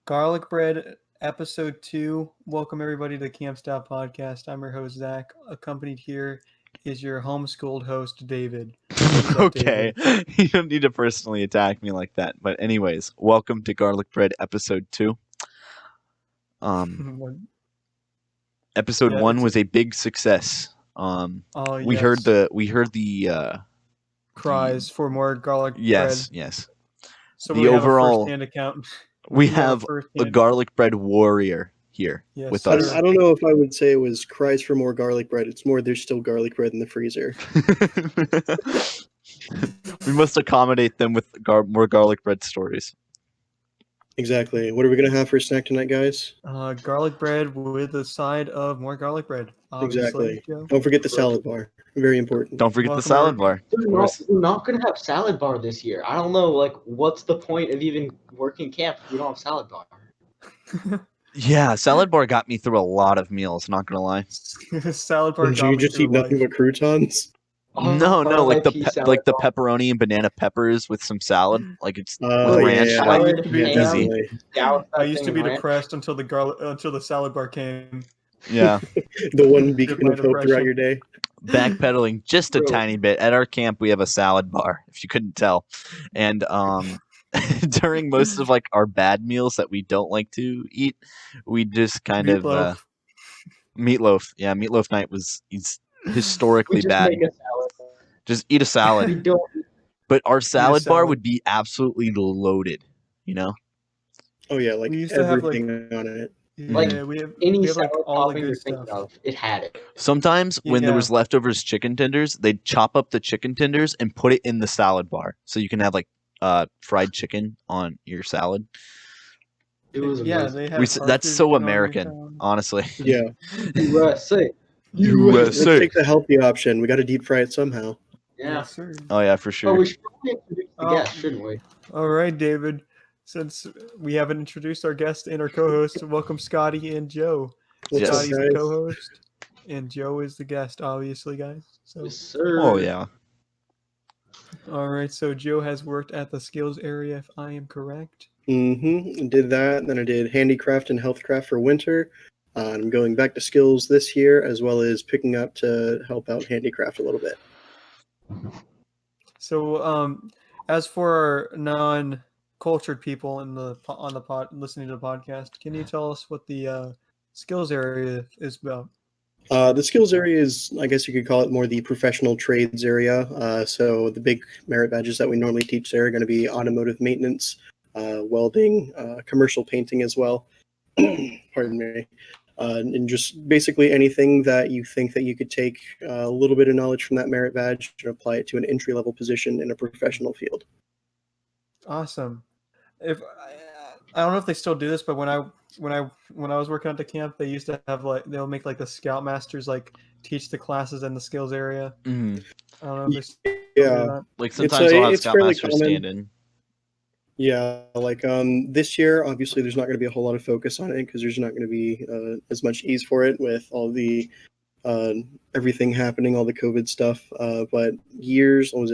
Garlic Bread, Episode 2. Welcome, everybody, to the Camp Style Podcast. I'm your host, Zach. Accompanied here is your homeschooled host, David. What is up, Okay, David? you don't need to personally attack me like that. But anyways, welcome to Garlic Bread Episode 2. Episode Yeah, 1 it's... was a big success. Oh, We heard yes. the Cries for more garlic bread. yes. So The we have a overall first-hand account. we have a first-hand... garlic bread warrior here Yes, with sir. us. I don't know if I would say it was cries for more garlic bread. It's more there's still garlic bread in the freezer. We must accommodate them with more garlic bread stories. Exactly. What are we going to have for a snack tonight, guys? Garlic bread with a side of more garlic bread. Obviously, Exactly. Joe. Don't forget the salad bar. Very important. Don't forget the Welcome, salad bar. We're not going to have salad bar this year. I don't know, what's the point of even working camp if we don't have salad bar? Yeah, salad bar got me through a lot of meals, not gonna lie. Salad bar. Did you just eat nothing but croutons? No, like RIP the salad bar. pepperoni and banana peppers with some salad, like it's with Oh, ranch, yeah. like Yeah, easy. I used to be depressed until the salad bar came. Yeah, The one beacon my of hope throughout depression. your day. backpedaling just a Bro. tiny bit. At our camp, we have a salad bar, if you couldn't tell, and during most of like our bad meals that we don't like to eat, we just kind of meatloaf. Yeah, meatloaf night is historically We just bad. make a salad. Just eat a We salad. don't. But our salad bar salad. would be absolutely loaded, you know? Oh, yeah, like We used to have, everything on it. Like, Yeah, we have Any have, salad all the topping good you're thinking stuff. of, it had it. Sometimes when there Yeah. was leftovers chicken tenders, they'd chop up the chicken tenders and put it in the salad bar. So you can have like fried chicken on your salad. It was Yeah, amazing. they have. That's partridge so chicken on American, your salad. honestly. Yeah. USA. Let's USA. take the healthy option. We got to deep fry it somehow. Yeah. Yes, sir. Oh yeah, for Oh, sure. we should probably introduce the Oh. guest, shouldn't we? All right, David. Since we haven't introduced our guest and our co-host, welcome Scotty and Joe. What's Yes. up, Scotty's the guys? co-host, and Joe is the guest, obviously, guys. So, Yes, sir. Oh yeah. all right. So Joe has worked at the skills area, if I am correct. Mm-hmm. Did that. Then I did handicraft and healthcraft for winter. I'm going back to skills this year, as well as picking up to help out handicraft a little bit. So, as for our non-cultured people on the pod listening to the podcast, can you tell us what the skills area is about? The skills area is, I guess you could call it more the professional trades area. So the big merit badges that we normally teach there are going to be automotive maintenance, welding, commercial painting as well. Pardon me. And just basically anything that you think that you could take a little bit of knowledge from that merit badge and apply it to an entry-level position in a professional field. Awesome. If I don't know if they still do this, but when I was working at the camp, they used to have they'll make the scoutmasters teach the classes in the skills area. Mhm. I don't know if they still do Yeah. that. Like sometimes we'll have it's fairly scoutmasters common. stand in. Yeah, this year, obviously, there's not going to be a whole lot of focus on it because there's not going to be as much ease for it with all the everything happening, all the COVID stuff. But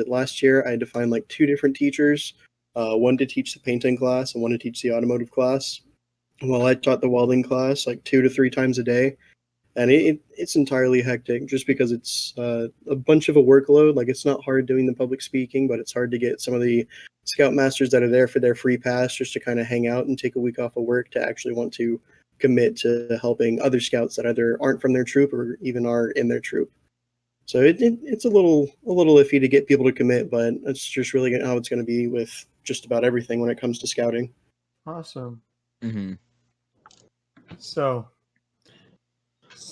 last year, I had to find 2 different teachers, one to teach the painting class and one to teach the automotive class. Well, I taught the welding class 2 to 3 times a day, and it's entirely hectic just because it's a bunch of a workload. It's not hard doing the public speaking, but it's hard to get some of the scoutmasters that are there for their free pass just to kind of hang out and take a week off of work to actually want to commit to helping other scouts that either aren't from their troop or even are in their troop. So it's a little iffy to get people to commit, but that's just really how it's going to be with just about everything when it comes to scouting. Awesome. Mm-hmm. So,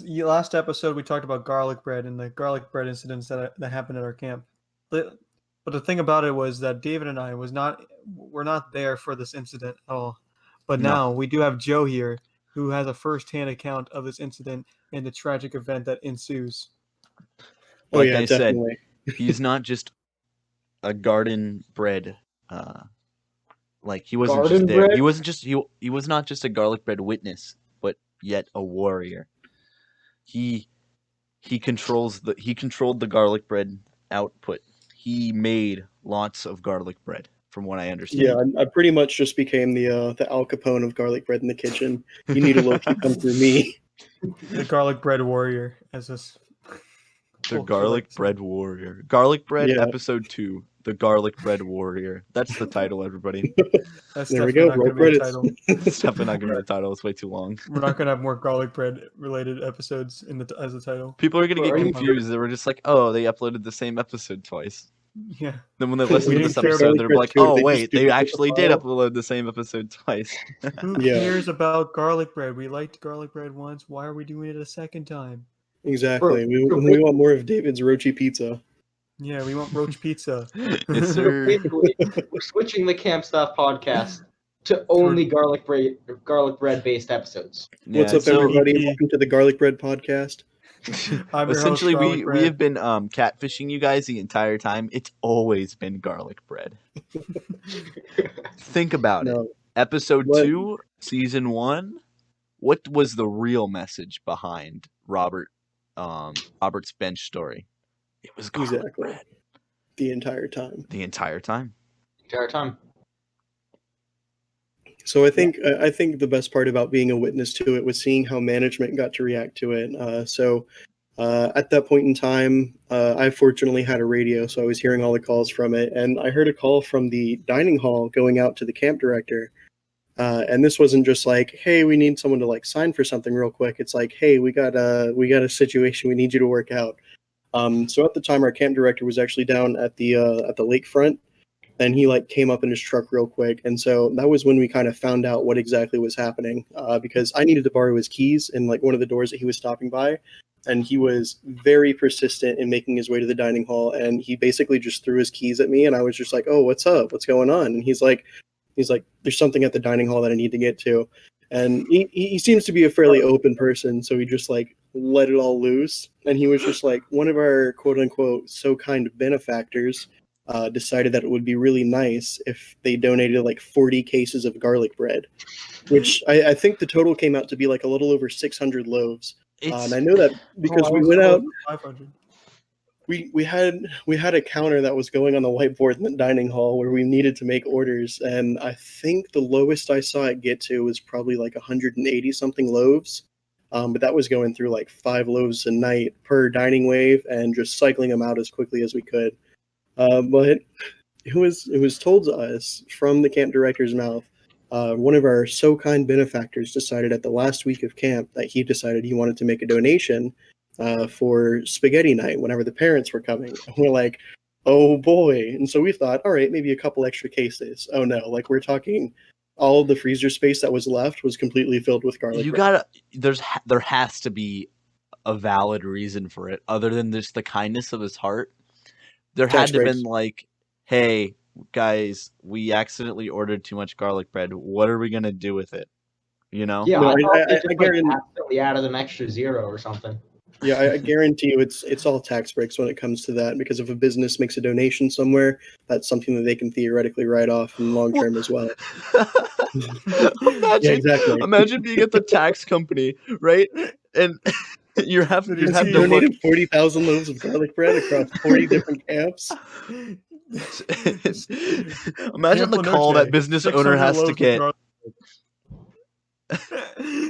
last episode we talked about garlic bread and the garlic bread incidents that happened at our camp. But the thing about it was that David and I were not there for this incident at all. But No. now we do have Joe here, who has a first-hand account of this incident and the tragic event that ensues. Like yeah, I said, definitely. he's not just a garden bred he wasn't Garden just there. bread? He was not just a garlic bread witness, but yet a warrior. He controlled the garlic bread output. He made lots of garlic bread. from what I understand. Yeah, I pretty much just became the Al Capone of garlic bread in the kitchen. You need a loaf, you come through me. The garlic bread warrior, as this. The Garlic Bread Warrior. Garlic Bread Episode 2. The Garlic Bread Warrior. That's the title, everybody. That's There we definitely go. not Roll going to be the credits. title. It's definitely not going to be the title. It's way too long. We're not going to have more garlic bread related episodes as a title. People are going to get Are you- confused. They were just like, oh, they uploaded the same episode twice. Yeah. Then when they listen We to this didn't care episode, about they're Garlic like, Bread oh, too. They wait, just they duplicate the actually did file. upload the same episode twice. Who Yeah. cares about garlic bread? We liked garlic bread once. Why are we doing it a second time? Exactly. We want more of David's Rochi pizza. Yeah, we want roach pizza. Yes, sir. Basically, we're switching the Camp Staff podcast to only garlic bread based episodes. What's Yeah, up, so everybody? EP. Welcome to the Garlic Bread Podcast. I'm your host, essentially, Garlic we Bread. have been catfishing you guys the entire time. It's always been garlic bread. Think about it. No, Episode What? 2, Season 1. What was the real message behind Robert's bench story? It was garlic Exactly. bread the entire time. the entire time. Entire time. So I think the best part about being a witness to it was seeing how management got to react to it. At that point in time, I fortunately had a radio, so I was hearing all the calls from it, and I heard a call from the dining hall going out to the camp director. And this wasn't just like, hey, we need someone to like sign for something real quick. It's like, hey, we got a situation we need you to work out. So at the time, our camp director was actually down at the lakefront, and he like came up in his truck real quick. And so that was when we kind of found out what exactly was happening, because I needed to borrow his keys in like one of the doors that he was stopping by. And he was very persistent in making his way to the dining hall. And he basically just threw his keys at me. And I was just like, oh, what's up? What's going on? And he's like, there's something at the dining hall that I need to get to. And he seems to be a fairly open person. So he just like let it all loose. And he was just like, one of our quote unquote so kind benefactors decided that it would be really nice if they donated like 40 cases of garlic bread, which I think the total came out to be like a little over 600 loaves. And I know that because we went out, 500. we had a counter that was going on the whiteboard in the dining hall where we needed to make orders, and I think the lowest I saw it get to was probably like 180 something loaves. But that was going through like 5 loaves a night per dining wave and just cycling them out as quickly as we could. But it was told to us from the camp director's mouth. One of our so kind benefactors decided at the last week of camp that he decided he wanted to make a donation for spaghetti night whenever the parents were coming. And we're like, oh boy. And so we thought, all right, maybe a couple extra cases. Oh no, like we're talking all of the freezer space that was left was completely filled with garlic bread. There has to be a valid reason for it other than just the kindness of his heart. There had Tax to have breaks. been like, hey, guys, we accidentally ordered too much garlic bread. What are we going to do with it? You know? Yeah, No, I thought they I just like, guarantee- accidentally added an extra 0 or something. Yeah, I guarantee you it's all tax breaks when it comes to that, because if a business makes a donation somewhere, that's something that they can theoretically write off in the long term as well. Imagine, Yeah, exactly. imagine being at the tax company, right? And you have to He look. donated 40,000 loaves of garlic bread across 40 different camps. Imagine the call that business owner has to get.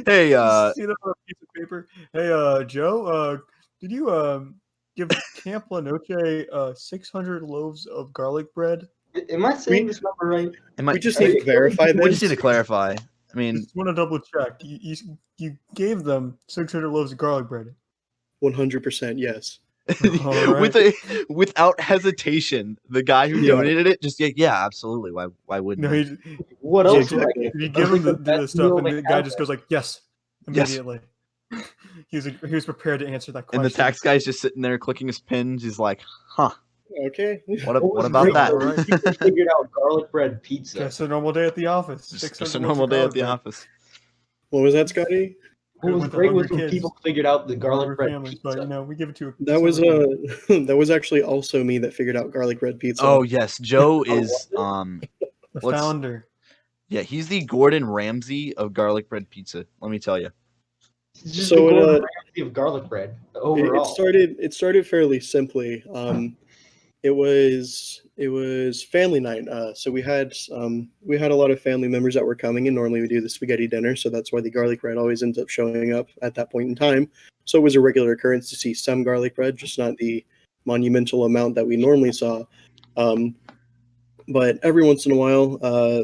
Hey, see that on a piece of paper? Hey, Joe, did you give Camp La Noche 600 loaves of garlic bread? Am I saying this number right? We just need to verify We just need this. to clarify. I mean, Just want to double check. You gave them 600 loaves of garlic bread. 100% yes. Alright. without hesitation, the guy who Yeah. donated it just yeah, absolutely. Why wouldn't? No, I? What Yeah, else? do I exactly. get? you That's give him like the best stuff, meal and they the guy have just there. goes like, "Yes," Yes. immediately. He was prepared to answer that question. And the tax guy's just sitting there clicking his pins. He's like, huh? Okay. What was about great, that? though, is people figured out garlic bread pizza. Just a normal day at the office. Just 600 a loaves of normal day at garlic the bread. office. What was that, Scotty? What was With the great was hungry when kids. people figured out the Hungry garlic bread families, pizza. but we give it to That was that was actually also me that figured out garlic bread pizza. Oh yes, Joe Oh, is was the let's- founder. yeah, he's the Gordon Ramsay of garlic bread pizza. Let me tell you. It's just So the it, Gordon Ramsay of garlic bread It overall. started fairly simply. It was family night. So we had a lot of family members that were coming, and normally we do the spaghetti dinner. So that's why the garlic bread always ends up showing up at that point in time. So it was a regular occurrence to see some garlic bread, just not the monumental amount that we normally saw. But every once in a while,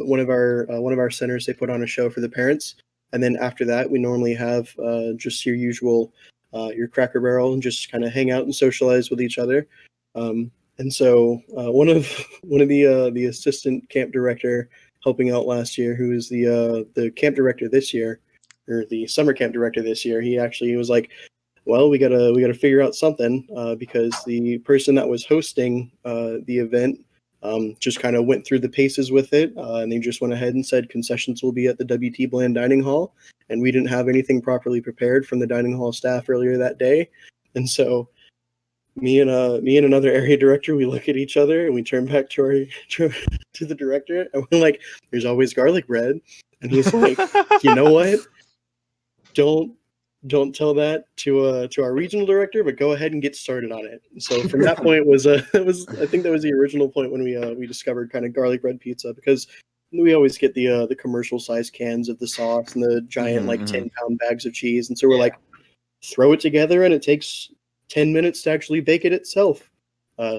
one of our centers, they put on a show for the parents, and then after that, we normally have just your usual your Cracker Barrel and just kind of hang out and socialize with each other. And so one of the assistant camp director helping out last year, who is the camp director this year, or the summer camp director this year, he was like, well, we gotta figure out something because the person that was hosting the event just kind of went through the paces with it, and they just went ahead and said concessions will be at the WT Bland Dining Hall, and we didn't have anything properly prepared from the dining hall staff earlier that day, and so me and another area director, we look at each other and we turn back to the director, and we're like, "There's always garlic bread," and he's like, "You know what? Don't tell that to our regional director, but go ahead and get started on it." So from that point I think that was the original point when we discovered kind of garlic bread pizza, because we always get the commercial size cans of the sauce and the giant 10-pound bags of cheese, and so we're like, throw it together and it takes 10 minutes to actually bake it itself.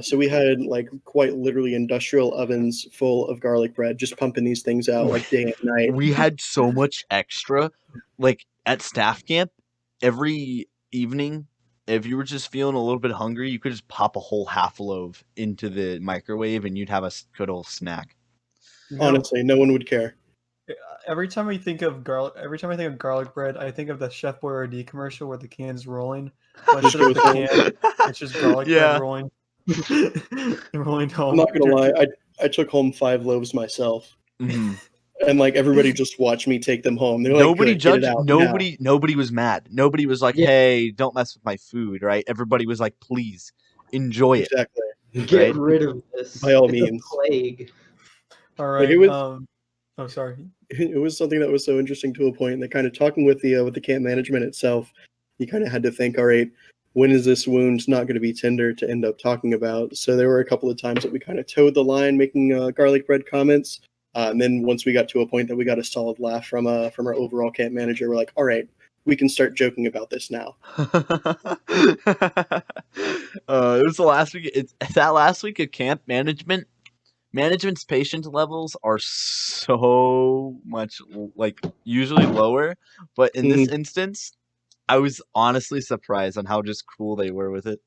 So we had like quite literally industrial ovens full of garlic bread, just pumping these things out like day and night. We had so much extra, like at staff camp. Every evening, if you were just feeling a little bit hungry, you could just pop a whole half loaf into the microwave and you'd have a good old snack. Honestly, no one would care. Every time I think of garlic bread, I think of the Chef Boyardee commercial where the can's rolling. But instead of the can, it's just garlic bread rolling. Rolling home. I'm not gonna lie, I took home 5 loaves myself. Mm-hmm. And like everybody just watched me take them home. They're like, nobody judged. Nobody was mad. Nobody was like, "Hey, don't mess with my food." Right? Everybody was like, "Please enjoy it." Exactly. Get rid of this. By all it's means. A plague. All right. Like sorry. It was something that was so interesting to a point that kind of talking with the camp management itself, you kind of had to think, all right, when is this wound not going to be tender to end up talking about? So there were a couple of times that we kind of towed the line, making garlic bread comments. And then once we got to a point that we got a solid laugh from our overall camp manager, we're like, all right, we can start joking about this now. It was the last week. It's that last week of camp management. Management's patient levels are so much like usually lower, but in this instance, I was honestly surprised on how just cool they were with it.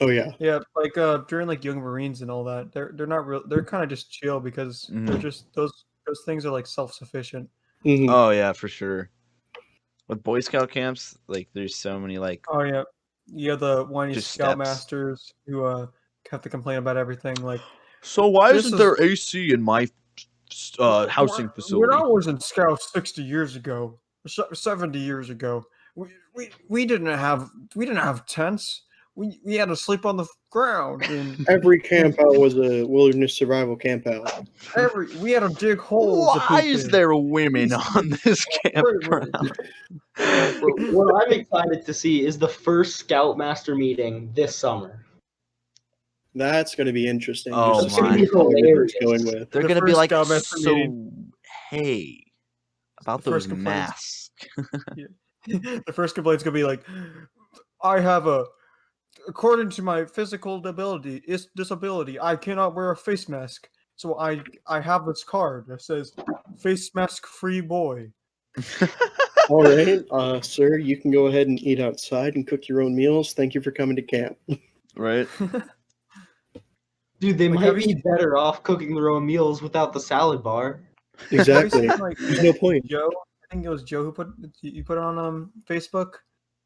Oh yeah, yeah. Like during like Young Marines and all that, they're not real. They're kind of just chill because they're just those things are like self-sufficient. Mm-hmm. Oh yeah, for sure. With Boy Scout camps, like there's so many like. Oh yeah, you have the whiny scoutmasters who have to complain about everything. Like, so why isn't there AC in my housing facility? When I was in Scout 60 years ago, 70 years ago, we didn't have tents. We had to sleep on the ground. And every camp out was a wilderness survival camp out. We had to dig holes. Why is there women on this campground? What I'm excited to see is the first Scoutmaster meeting this summer. That's going to be interesting. Oh my! They're going to be like, so hey, about those masks. The first complaint's going to be like, according to my physical disability, I cannot wear a face mask. So I have this card that says face mask free boy. All right, sir, you can go ahead and eat outside and cook your own meals. Thank you for coming to camp. Right. Dude, they might be better off cooking their own meals without the salad bar. Exactly. There's no point. Joe, I think it was Joe who put it on Facebook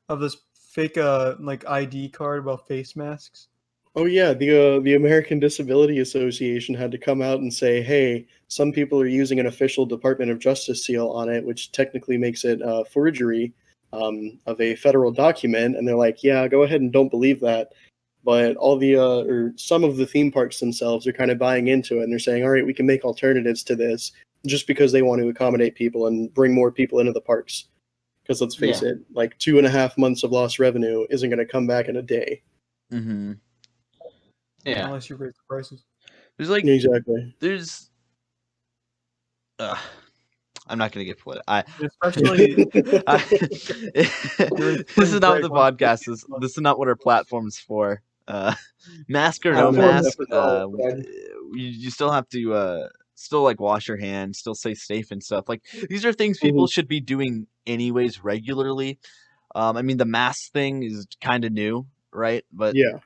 of this fake like ID card about face masks. Oh yeah, the American Disability Association had to come out and say, hey, some people are using an official Department of Justice seal on it, which technically makes it forgery of a federal document. And they're like, yeah, go ahead and don't believe that. But all or some of the theme parks themselves are kind of buying into it, and they're saying, all right, we can make alternatives to this just because they want to accommodate people and bring more people into the parks. Because let's face it, like 2.5 months of lost revenue isn't going to come back in a day. Mm-hmm. Yeah. Unless you raise the prices. There's like Exactly. there's I'm not gonna get political. Especially This is not what the podcast is. This is not what our platform's for. Mask or no mask, you still have to still like wash your hands, still stay safe and stuff. Like these are things people should be doing anyways regularly. I mean the mask thing is kind of new, right? But Yeah.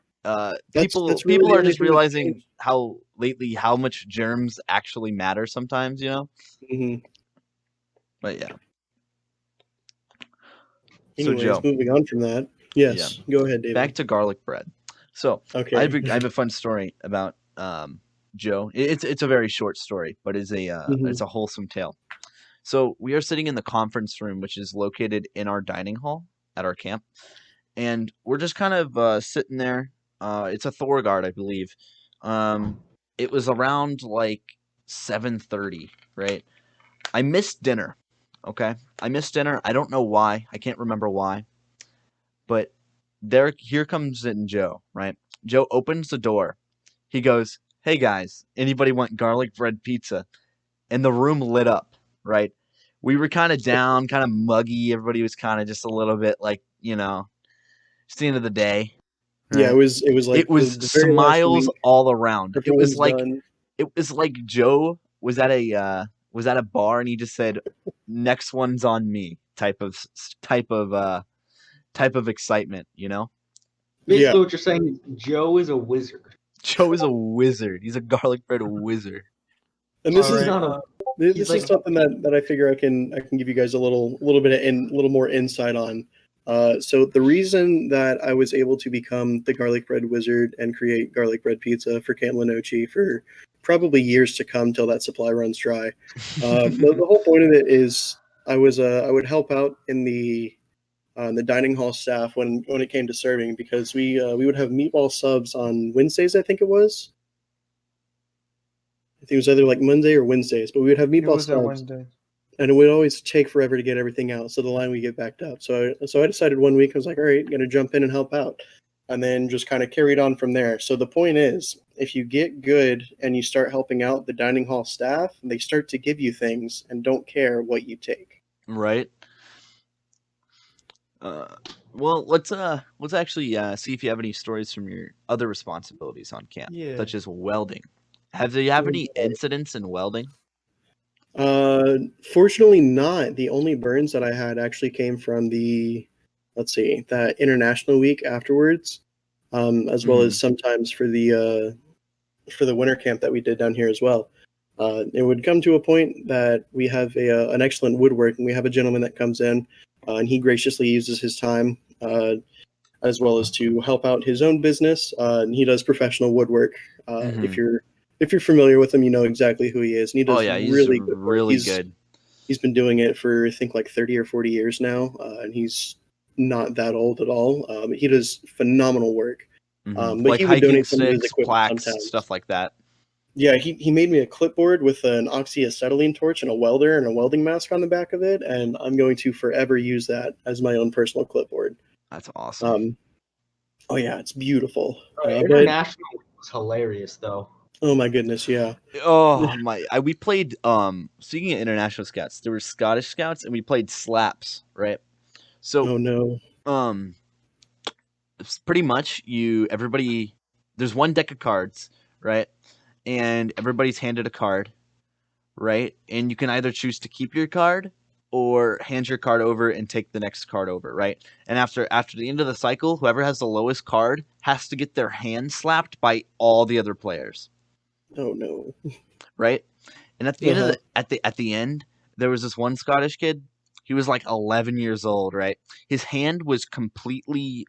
people really people the are only just thing that's realizing changed. how much germs actually matter sometimes, you know. Mhm. But yeah. So Anyways, Joe, moving on from that. Yes, go ahead, David. back to garlic bread. So Okay. I have a fun story about Joe. It's a very short story, but it's a wholesome tale. So we are sitting in the conference room, which is located in our dining hall at our camp, and we're just kind of sitting there. It's a Thorgard, I believe. It was around like 7:30, right? I missed dinner. Okay, I missed dinner. I don't know why. I can't remember why. But here comes in Joe, right? Joe opens the door. He goes, "Hey guys, anybody want garlic bread pizza?" And the room lit up, right? We were kind of down, kind of muggy. Everybody was kind of just a little bit like, it's the end of the day. Right? Yeah, it was like it was the very last smiles week. all around. Everyone's done. It was like Joe was at a bar and he just said, "Next one's on me," type of excitement, you know? Basically, what you're saying is Joe is a wizard. Joe is a wizard. He's a garlic bread wizard. And this is Alright, this is something that I figure I can give you guys a little bit of a little more insight on. So the reason that I was able to become the garlic bread wizard and create garlic bread pizza for Camp Lenoci for probably years to come till that supply runs dry. The whole point of it is I would help out in the dining hall staff when it came to serving, because we would have meatball subs on Wednesdays, I think it was. I think it was either like Monday or Wednesdays, but we would have it meatball was a subs, Wednesday. and it would always take forever to get everything out, so the line would get backed up. So I decided one week I was like, all right, gonna jump in and help out, and then just kind of carried on from there. So the point is, if you get good and you start helping out the dining hall staff, they start to give you things and don't care what you take. Right. Well, let's actually see if you have any stories from your other responsibilities on camp, Yeah. such as welding. Have you have any incidents in welding? Fortunately not. The only burns that I had actually came from that international week afterwards, as well as sometimes for the winter camp that we did down here as well. It would come to a point that we have an excellent woodwork, and we have a gentleman that comes in, and he graciously uses his time as well as to help out his own business. And he does professional woodwork. If you're familiar with him, you know exactly who he is. And he does he's really good work. really good. He's been doing it for, I think, like 30 or 40 years now, and he's not that old at all. He does phenomenal work. But Like he would hiking donate some of his sticks, equipment plaques, sometimes. stuff like that. Yeah, he made me a clipboard with an oxyacetylene torch and a welder and a welding mask on the back of it, and I'm going to forever use that as my own personal clipboard. That's awesome. Oh yeah, it's beautiful. International was hilarious, though. Oh my goodness, yeah. Oh my! We played. Speaking of international scouts, there were Scottish scouts, and we played slaps, right? So, Oh no. it's pretty much everybody. There's one deck of cards, right? And everybody's handed a card, right? And you can either choose to keep your card or hand your card over and take the next card over, right? And after the end of the cycle, whoever has the lowest card has to get their hand slapped by all the other players. Oh no. Right? And at the end of at the end, there was this one Scottish kid. He was like 11 years old, right? His hand was completely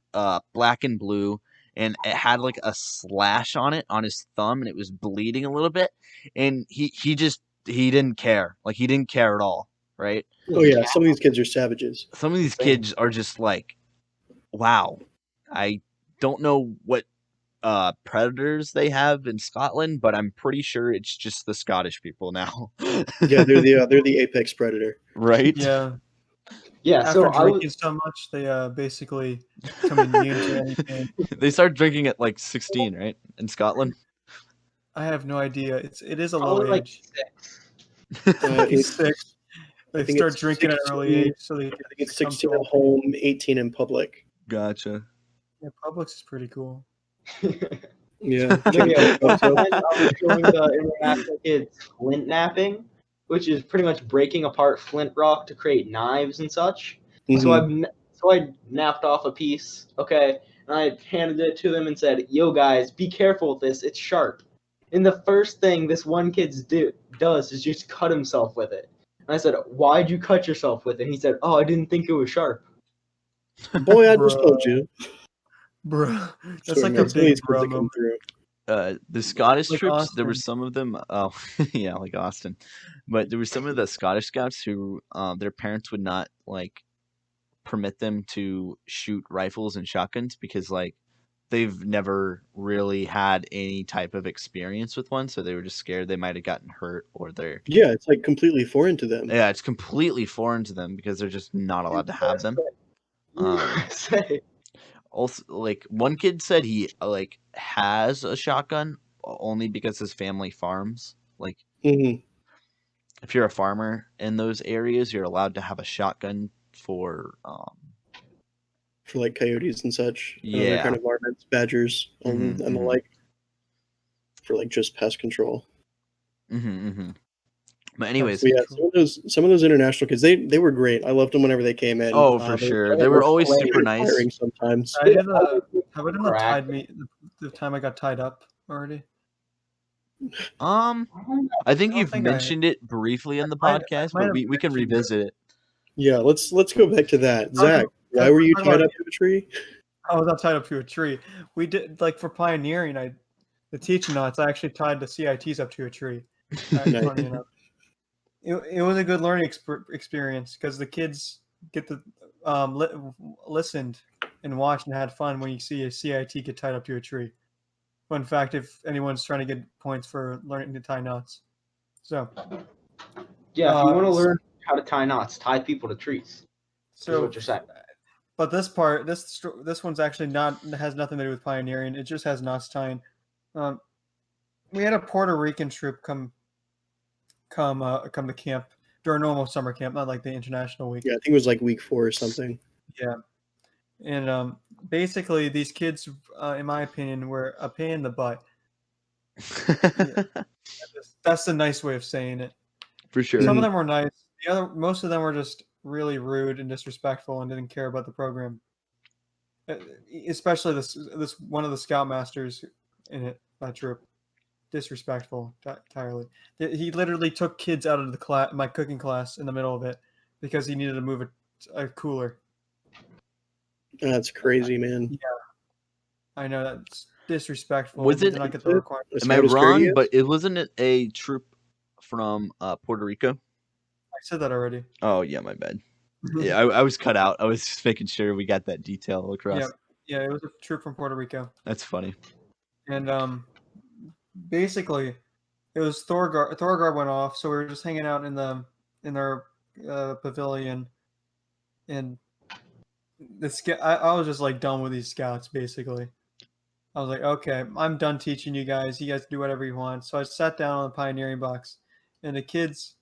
black and blue, and it had like a slash on it on his thumb, and it was bleeding a little bit. And he didn't care. Like he didn't care at all, right? Oh yeah, some of these kids are savages. Some of these kids are just like, wow. I don't know what predators they have in Scotland, but I'm pretty sure it's just the Scottish people now. Yeah, they're the apex predator. Right? Yeah. Yeah, After so I drinking was so much, they basically become immune to any pain. They start drinking at like 16, right? In Scotland. I have no idea. It is a low probably like age. 6. He's sick. It's They I think start it's drinking at an early 16 age, so they I think it's become 16 so at home, 18 in public. Gotcha. Yeah, Publix is pretty cool. Yeah. No, Chicken yeah, one also. time I was showing the international kids flint napping, which is pretty much breaking apart flint rock to create knives and such. So Mhm. I napped off a piece, okay, and I handed it to them and said, "Yo guys, be careful with this. It's sharp." And the first thing this one kid does is just cut himself with it. And I said, "Why'd you cut yourself with it?" And he said, "Oh, I didn't think it was sharp." Boy, I just Bruh. told you. Bro, that's Sorry, like man. a Some of these big kids bro that come moment. through. The Scottish Like troops, there were Austin. some of them. Oh, yeah, like Austin, but there were some of the Scottish scouts who, their parents would not like permit them to shoot rifles and shotguns because like they've never really had any type of experience with one, so they were just scared they might have gotten hurt or they're Yeah, it's like completely foreign to them. yeah, it's completely foreign to them because they're just not allowed to have them. USA. Also, like one kid said he like has a shotgun only because his family farms. Like Mhm. if you're a farmer in those areas, you're allowed to have a shotgun for For like coyotes and such. Other yeah. kind of varmints, badgers, and the mhm. like. For like just pest control. But anyways, But yeah, some of those international kids, they were great. I loved them whenever they came in. oh for sure, they were always super nice. Tiring sometimes. I did have I done the Crack. the time I got tied up already? I think I don't you've think I- mentioned it briefly in the I podcast, might but have we can mentioned it. revisit it. Yeah, let's go back to that. Okay, Zach, why okay, were you talk tied about- up to a tree? I was not tied up to a tree. We did like for pioneering. The teaching knots. I actually tied the CITs up to a tree. Funny enough, it was a good learning experience because the kids get to listened and watched and had fun when you see a CIT get tied up to a tree. Fun fact: if anyone's trying to get points for learning to tie knots, so Yeah, if you want to learn how to tie knots, tie people to trees. Is what you're saying. But this one's actually has nothing to do with pioneering. It just has knots tying. We had a Puerto Rican troop come to camp during normal summer camp, not like the international week. Yeah, I think it was like week 4 or something. Yeah, and basically these kids, in my opinion, were a pain in the butt. That's the nice way of saying it. For sure. Some of them were nice. Most of them were just really rude and disrespectful and didn't care about the program. Especially this one of the scoutmasters in that troop. Disrespectful entirely. He literally took kids out of my cooking class in the middle of it because he needed to move a cooler. That's crazy, man. Yeah, I know that's disrespectful. Was it? Not get the requirement. Am I wrong? But it wasn't it a troop from Puerto Rico? I said that already. Oh yeah, my bad. Yeah, I was cut out. I was just making sure we got that detail across. Yeah, it was a troop from Puerto Rico. That's funny. And basically, it was Thorgard went off, so we were just hanging out in their pavilion, and I was just like done with these scouts. Basically, I was like, okay, I'm done teaching you guys. You guys do whatever you want. So I sat down on the pioneering box, and the kids,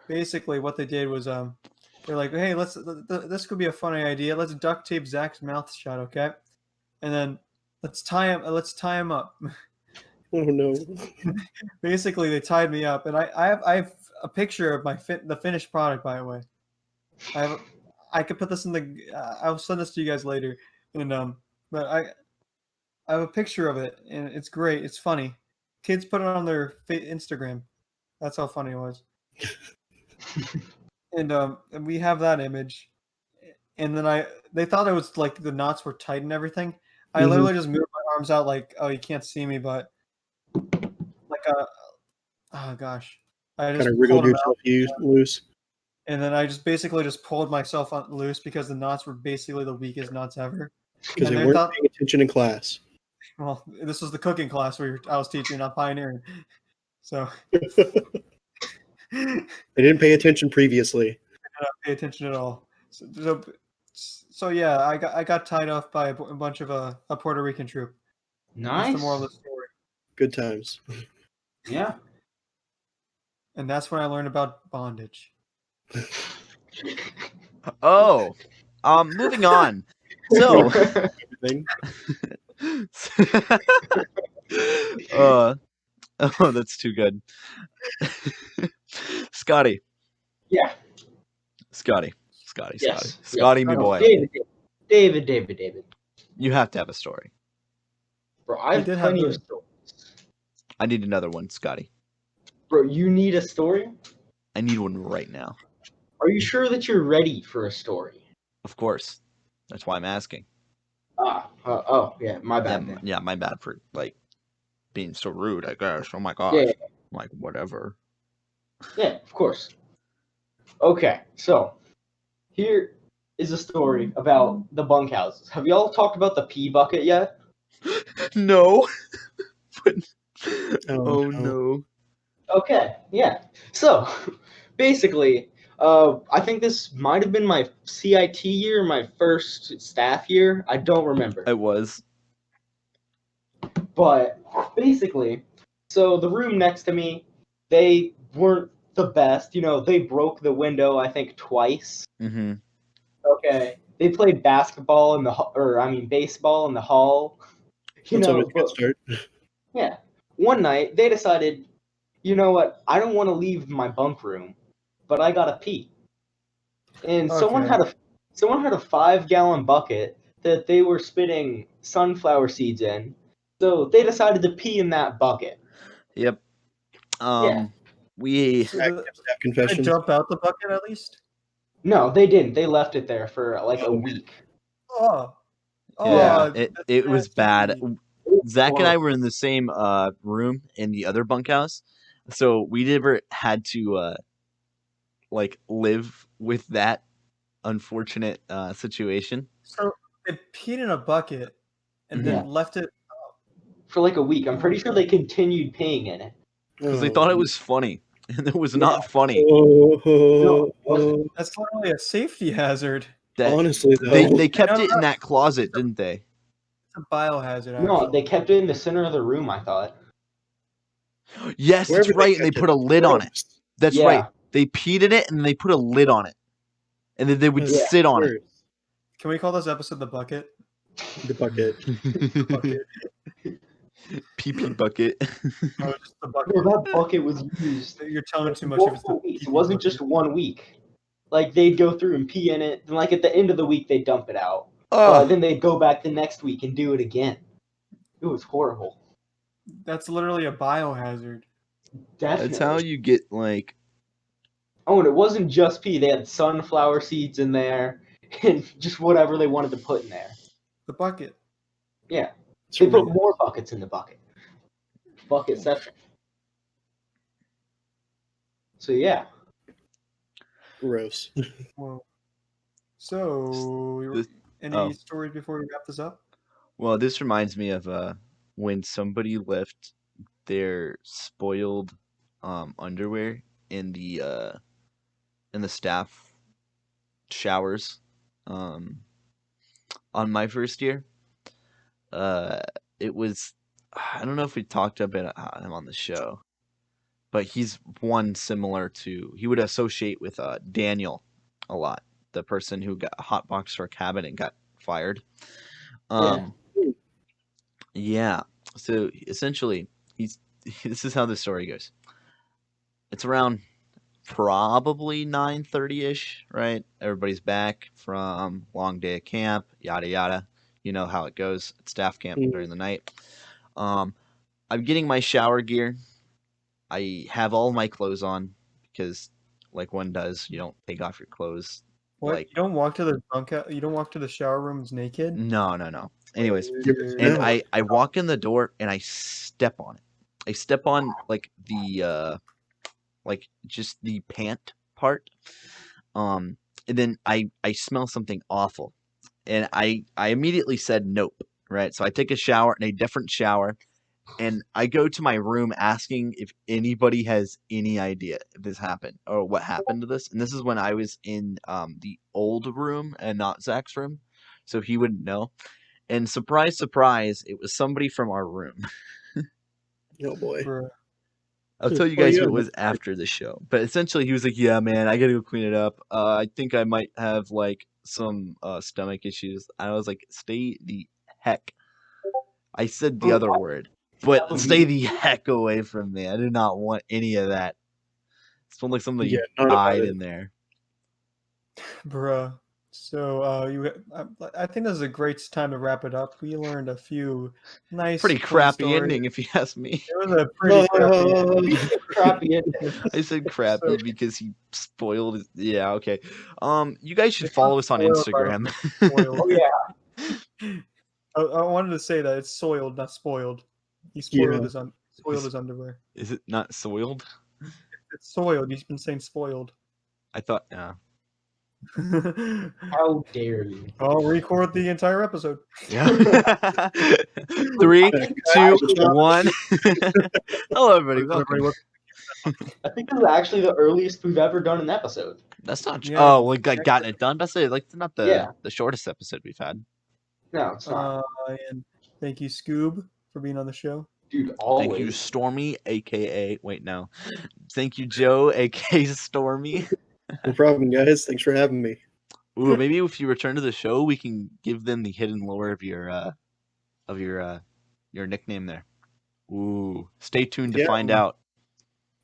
basically, what they did was they're like, hey, this could be a funny idea. Let's duct tape Zach's mouth shut, okay? And then let's tie him up. Oh no! Basically, they tied me up, and I have a picture of the finished product. By the way, I could put this in the. I'll send this to you guys later, and but I have a picture of it, and it's great. It's funny. Kids put it on their Instagram. That's how funny it was. And we have that image, and then they thought it was like the knots were tight and everything. I literally just moved my arms out like, oh, you can't see me, but like oh gosh, I just kind of wriggled yourself loose. And then I just basically just pulled myself loose because the knots were basically the weakest knots ever. Because they weren't paying attention in class. Well, this was the cooking class where I was teaching, not pioneering. So they didn't pay attention previously. They did not pay attention at all. So yeah, I got tied off by a bunch of a Puerto Rican troop. That's the moral of the story. Good times. Yeah. And that's when I learned about bondage. Oh, moving on. So, Everything. oh, that's too good. Scotty, Yeah. Scotty, Yes. Scotty, me boy. David. You have to have a story. Bro, I have did have plenty of a- stories. I need another one, Scotty. Bro, you need a story? I need one right now. Are you sure that you're ready for a story? Of course. That's why I'm asking. Yeah, my bad. then. Yeah, my bad for like being so rude, I guess. Oh my gosh. Yeah. Like whatever. Yeah, of course. Okay, so here is a story about the bunkhouses. Have y'all talked about the pee bucket yet? No. Oh, no. no. Okay, yeah. So basically, I think this might have been my CIT year, my first staff year. I don't remember. It was. But basically, so the room next to me, they weren't the best. You know, they broke the window, I think, twice. Mm-hmm. Okay. They played basketball in the baseball in the hall. That's always a good start. Yeah. One night they decided, you know what? I don't want to leave my bunk room, but I gotta pee. And someone Okay. had a 5-gallon bucket that they were spitting sunflower seeds in. So they decided to pee in that bucket. Yep. Yeah. We So Staff did I confessions. jump out the bucket at least? No, they didn't. They left it there for like a Oh, man. week. Oh. yeah, that's it was bad. nasty. Zach and I were in the same room in the other bunkhouse, so we never had to like live with that unfortunate situation. So they peed in a bucket and then left it. For like a week. I'm pretty sure they continued peeing in it. Because they thought it was funny, and it was not funny. That's literally a safety hazard. That Honestly, though. they kept No, it in that closet, didn't they? It's a biohazard. No, Actually. they kept it in the center of the room, I thought. Yes, Wherever that's right, and they kept put a lid on it. gross. That's Yeah. right. They peed in it, and they put a lid on it, and then they would Yeah. sit on it. Can we call this episode the bucket? The bucket. Bucket. Pee bucket. Oh, just the bucket. Bro, that bucket was used. You're telling too much. If it's the multiple weeks. It pee wasn't bucket. just 1 week. Like they'd go through and pee in it, and like at the end of the week they'd dump it out. Oh, Then they'd go back the next week and do it again. It was horrible. That's literally a biohazard. Definitely. that's how you get like. Oh, and it wasn't just pee. They had sunflower seeds in there and just whatever they wanted to put in there. The bucket. Yeah. It's They put horrendous. more buckets in the bucket. Bucket section. So yeah. Gross. Well, so any oh. stories before we wrap this up? Well, this reminds me of when somebody left their spoiled underwear in the staff showers on my first year. It was, I don't know if we talked about him on the show, but he's one similar to, he would associate with Daniel a lot, the person who got hotboxed our cabin and got fired. Yeah. So essentially, this is how the story goes. It's around probably 9:30ish, right? Everybody's back from long day at camp, yada yada. You know how it goes at staff camp during the night. I'm getting my shower gear. I have all my clothes on because, like one does, you don't take off your clothes. What? Like You don't walk to the bunker. You don't walk to the shower rooms naked. no. Anyways, Weird. and I walk in the door and I step on it. I step on like the like just the pant part. And then I smell something awful. And I immediately said nope, right? So I take a shower in a different shower, And I go to my room asking if anybody has any idea if this happened or what happened to this. And this is when I was in the old room and not Zach's room, so he wouldn't know. And surprise, surprise, it was somebody from our room. Oh boy. Bruh. I'll tell you Well, guys yeah, who it was after the show. But essentially, he was like, "Yeah, man, I gotta go clean it up. I think I might have like some stomach issues." I was like, "Stay the heck." I said the other word, but stay the heck away from me. I do not want any of that. It smelled like somebody Yeah, not about died it. in there. Bruh. So I think this is a great time to wrap it up. We learned a few nice, Pretty fun crappy stories. ending, if you ask me. It was a pretty crappy ending. Crappy ending. I said crappy because he spoiled his. Yeah, okay. You guys should It's follow not us on spoiled, but Instagram. spoiled. Oh yeah. I wanted to say that it's soiled, not spoiled. He spoiled Yeah. his underwear. Is it not soiled? It's soiled. He's been saying spoiled. I thought. How dare you? I'll record the entire episode. Yeah. 3, 2, 1. Hello, everybody. Welcome. I think this is actually the earliest we've ever done an episode. That's not true. Yeah. Oh, we gotten it done. That's it. Like, it's not the Yeah. the shortest episode we've had. No, it's not. And thank you, Scoob, for being on the show. Dude, always. Thank you, Stormy, aka. Wait, no. Thank you, Joe, aka Stormy. No problem, guys. Thanks for having me. Ooh, maybe if you return to the show, we can give them the hidden lore of your nickname there. Ooh, stay tuned to Yeah. find out.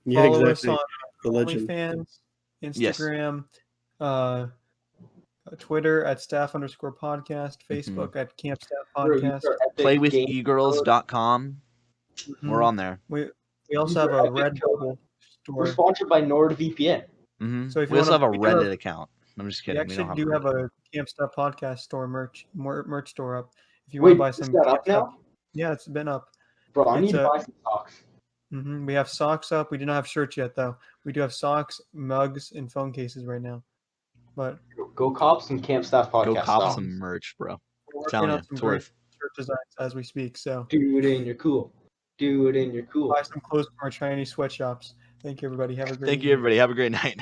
Yeah, Follow exactly. us The on legend. OnlyFans, Yes. Instagram, Twitter at staff_podcast, Facebook at Camp Staff Bro, these Podcast. are epic games. Playwithegirls.com. We're Mhm. on there. We also These have are a epic Redbubble We're store. sponsored by NordVPN. Mm-hmm. So if you We also have wanna- a we do have- Reddit account. I'm just We kidding. actually do have a Camp Staff Podcast store merch store up. If you want Wait, to buy is some that Camp up now? Staff- yeah, it's been up. Bro, I It's need to a- buy some socks. We have socks up. We do not have shirts yet, though. We do have socks, mugs, and phone cases right now. But Go cop some Camp Staff Podcast Go cop stuff. some merch, bro. we're I'm working telling on you, some it's great worth. shirt designs as we speak. So Do it in your cool. Do it in your cool. buy some clothes from our Chinese sweatshops. Thank you, everybody. Have a great Thank you, evening. everybody. Have a great night.